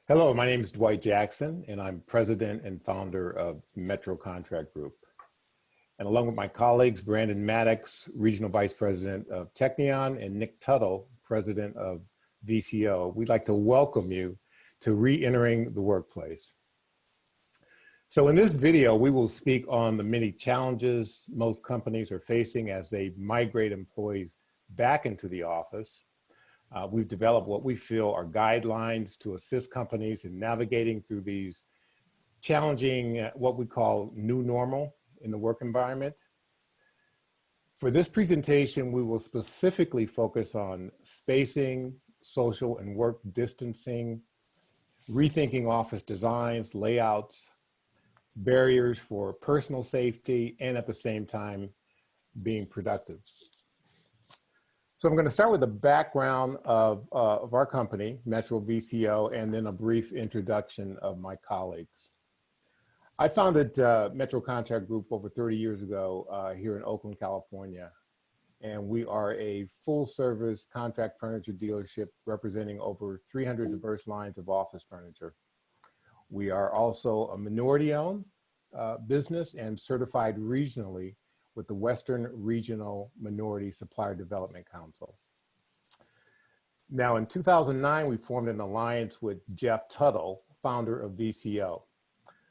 Hello, my name is Dwight Jackson, and I'm president and founder of Metro Contract Group. And along with my colleagues, Brandon Maddox, regional vice president of Teknion, and Nick Tuttle, president of VCO, we'd like to welcome you to Reentering the Workplace. So in this video, we will speak on the many challenges most companies are facing as they migrate employees back into the office. We've developed what we feel are guidelines to assist companies in navigating through these challenging, what we call new normal in the work environment. For this presentation, we will specifically focus on spacing, social and work distancing, rethinking office designs, layouts, barriers for personal safety, and at the same time, being productive. So I'm going to start with the background of our company, Metro VCO, and then a brief introduction of my colleagues. I founded Metro Contract Group over 30 years ago here in Oakland, California, and we are a full-service contract furniture dealership representing over 300 diverse lines of office furniture. We are also a minority-owned business and certified regionally with the Western Regional Minority Supplier Development Council. Now in 2009, we formed an alliance with Jeff Tuttle, founder of VCO.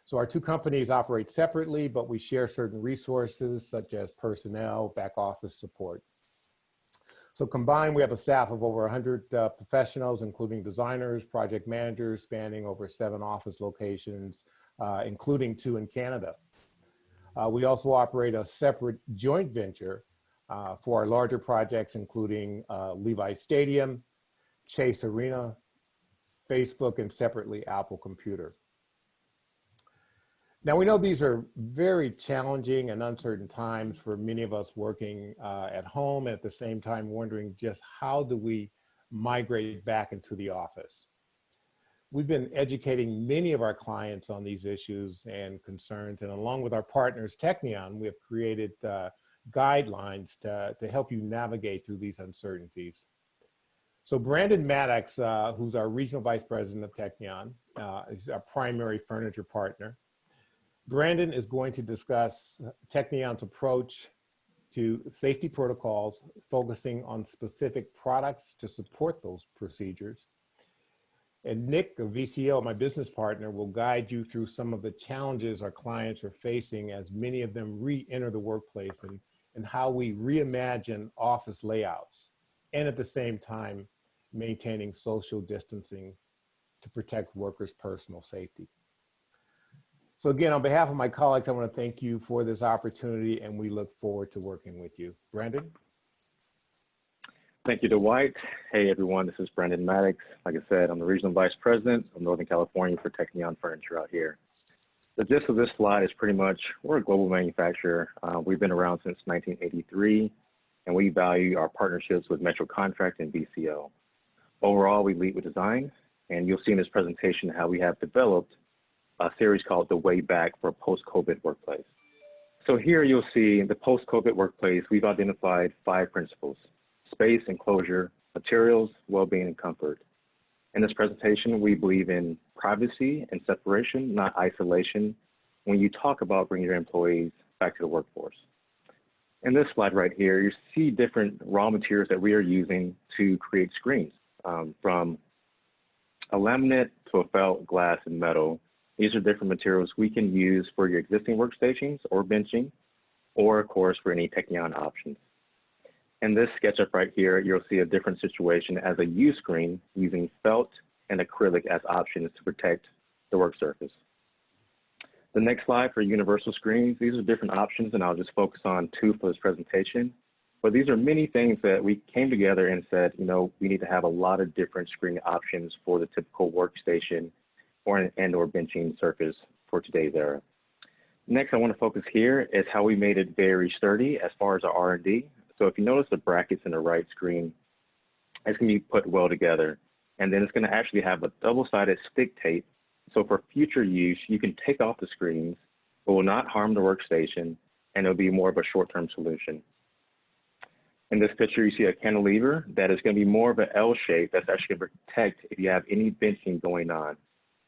So our two companies operate separately, but we share certain resources such as personnel, back office support. So combined, we have a staff of over 100 professionals, including designers, project managers, spanning over 7 office locations, including 2 in Canada. We also operate a separate joint venture for our larger projects, including Levi Stadium, Chase Arena, Facebook, and separately Apple Computer. Now we know these are very challenging and uncertain times for many of us working at home, and at the same time wondering just how do we migrate back into the office. We've been educating many of our clients on these issues and concerns, and along with our partners, Teknion, we have created guidelines to help you navigate through these uncertainties. So Brandon Maddox, who's our regional vice president of Teknion, is our primary furniture partner. Brandon is going to discuss Teknion's approach to safety protocols, focusing on specific products to support those procedures. And Nick of VCO, my business partner, will guide you through some of the challenges our clients are facing as many of them re-enter the workplace and how we reimagine office layouts, and at the same time, maintaining social distancing to protect workers' personal safety. So again, on behalf of my colleagues, I want to thank you for this opportunity, and we look forward to working with you. Brandon? Thank you, Dwight. Hey, everyone, this is Brandon Maddox. Like I said, I'm the Regional Vice President of Northern California for Teknion Furniture out here. The gist of this slide is pretty much, we're a global manufacturer. We've been around since 1983, and we value our partnerships with Metro Contract and VCO. Overall, we lead with design, and you'll see in this presentation how we have developed a series called The Way Back for a Post-COVID Workplace. So here you'll see the post-COVID workplace, we've identified 5 principles: space, enclosure, materials, well-being, and comfort. In this presentation, we believe in privacy and separation, not isolation, when you talk about bringing your employees back to the workforce. In this slide right here, you see different raw materials that we are using to create screens, from a laminate to a felt, glass, and metal. These are different materials we can use for your existing workstations or benching, or of course, for any Teknion options. In this SketchUp right here, you'll see a different situation as a U screen using felt and acrylic as options to protect the work surface. The next slide for universal screens, these are different options, and I'll just focus on 2 for this presentation. But these are many things that we came together and said, you know, we need to have a lot of different screen options for the typical workstation or an and/or benching surface for today's era. Next, I want to focus here is how we made it very sturdy as far as our R&D. So if you notice the brackets in the right screen, it's going to be put well together. And then it's going to actually have a double-sided stick tape. So for future use, you can take off the screens, but will not harm the workstation, and it'll be more of a short-term solution. In this picture, you see a cantilever that is going to be more of an L shape that's actually going to protect if you have any benching going on.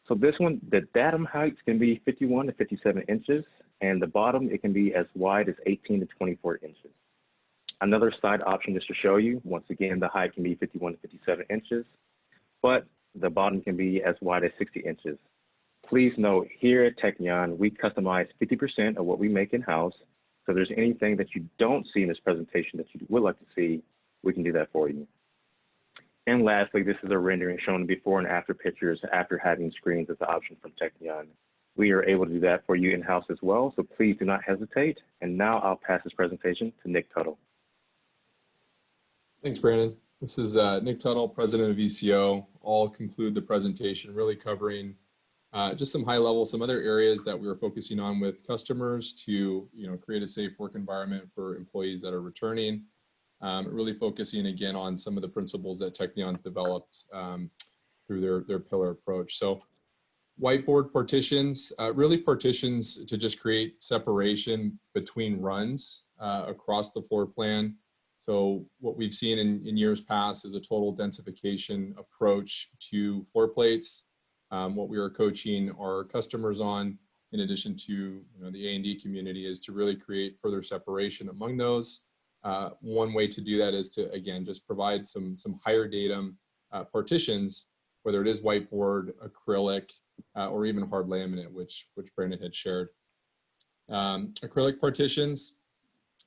So this one, the datum heights can be 51 to 57 inches, and the bottom, it can be as wide as 18 to 24 inches. Another side option just to show you, once again, the height can be 51 to 57 inches, but the bottom can be as wide as 60 inches. Please note, here at Teknion, we customize 50% of what we make in-house. So if there's anything that you don't see in this presentation that you would like to see, we can do that for you. And lastly, this is a rendering showing before and after pictures after having screens as an option from Teknion. We are able to do that for you in-house as well, so please do not hesitate. And now I'll pass this presentation to Nick Tuttle. Thanks, Brandon. This is Nick Tuttle, President of ECO. I'll conclude the presentation really covering just some high level, some other areas that we are focusing on with customers to create a safe work environment for employees that are returning. Really focusing again on some of the principles that Teknion's developed through their pillar approach. So whiteboard partitions, really partitions to just create separation between runs across the floor plan. So what we've seen in years past is a total densification approach to floor plates. What we are coaching our customers on, in addition to the A&D community, is to really create further separation among those. One way to do that is to, again, just provide some higher datum partitions, whether it is whiteboard, acrylic, or even hard laminate, which Brandon had shared. Acrylic partitions,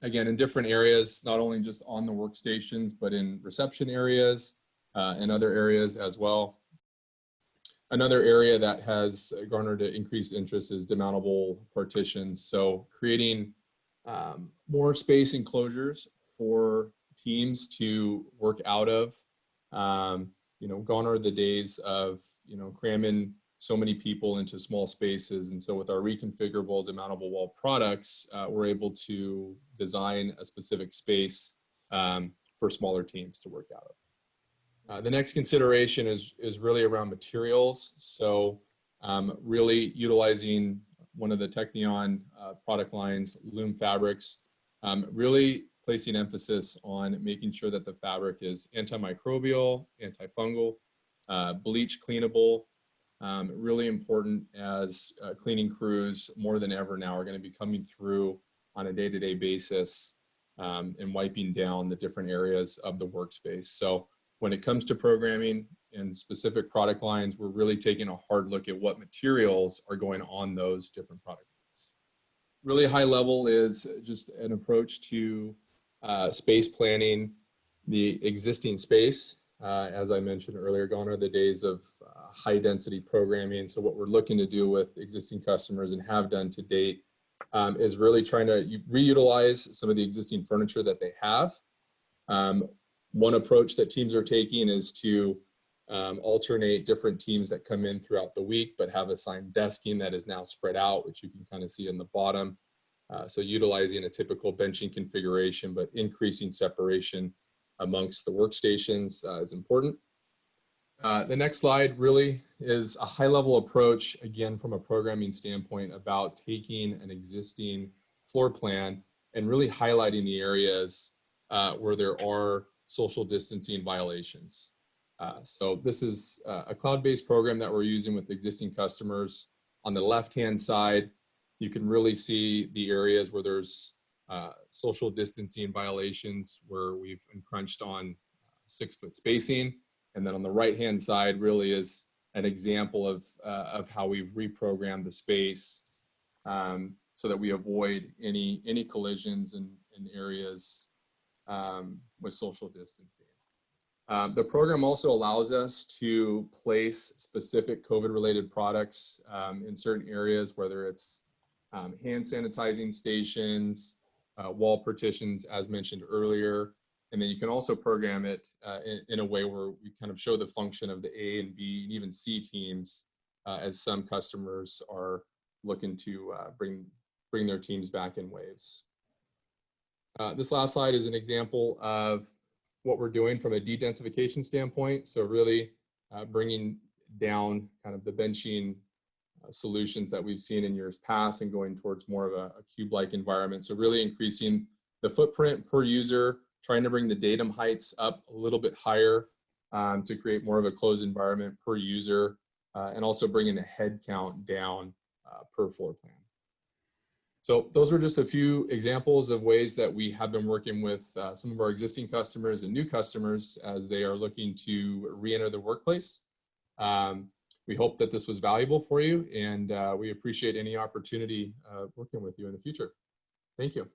again, in different areas, not only just on the workstations, but in reception areas and other areas as well. Another area that has garnered increased interest is demountable partitions. So creating more space enclosures for teams to work out of. Gone are the days of cramming so many people into small spaces, and so with our reconfigurable demountable wall products, we're able to design a specific space for smaller teams to work out of. The next consideration is really around materials. So really utilizing one of the Teknion product lines, Loom Fabrics, really placing emphasis on making sure that the fabric is antimicrobial, antifungal, bleach cleanable. Really important as cleaning crews more than ever now are going to be coming through on a day-to-day basis and wiping down the different areas of the workspace. So when it comes to programming and specific product lines, we're really taking a hard look at what materials are going on those different product lines. Really high level is just an approach to space planning the existing space. As I mentioned earlier, gone are the days of high density programming. So what we're looking to do with existing customers and have done to date is really trying to reutilize some of the existing furniture that they have. One approach that teams are taking is to alternate different teams that come in throughout the week, but have assigned desking that is now spread out, which you can kind of see in the bottom. So utilizing a typical benching configuration, but increasing separation amongst the workstations is important. The next slide really is a high-level approach, again, from a programming standpoint, about taking an existing floor plan and really highlighting the areas where there are social distancing violations. So this is a cloud-based program that we're using with existing customers. On the left-hand side, you can really see the areas where there's social distancing violations, where we've encroached on 6-foot spacing. And then on the right-hand side really is an example of how we've reprogrammed the space so that we avoid any collisions in areas with social distancing. The program also allows us to place specific COVID-related products in certain areas, whether it's hand sanitizing stations, wall partitions, as mentioned earlier. And then you can also program it in a way where we kind of show the function of the A and B and even C teams as some customers are looking to bring their teams back in waves. This last slide is an example of what we're doing from a de-densification standpoint. So really bringing down kind of the benching solutions that we've seen in years past and going towards more of a cube-like environment. So really increasing the footprint per user, trying to bring the datum heights up a little bit higher to create more of a closed environment per user, and also bringing the head count down per floor plan. So those were just a few examples of ways that we have been working with some of our existing customers and new customers as they are looking to re-enter the workplace. We hope that this was valuable for you, and we appreciate any opportunity working with you in the future. Thank you.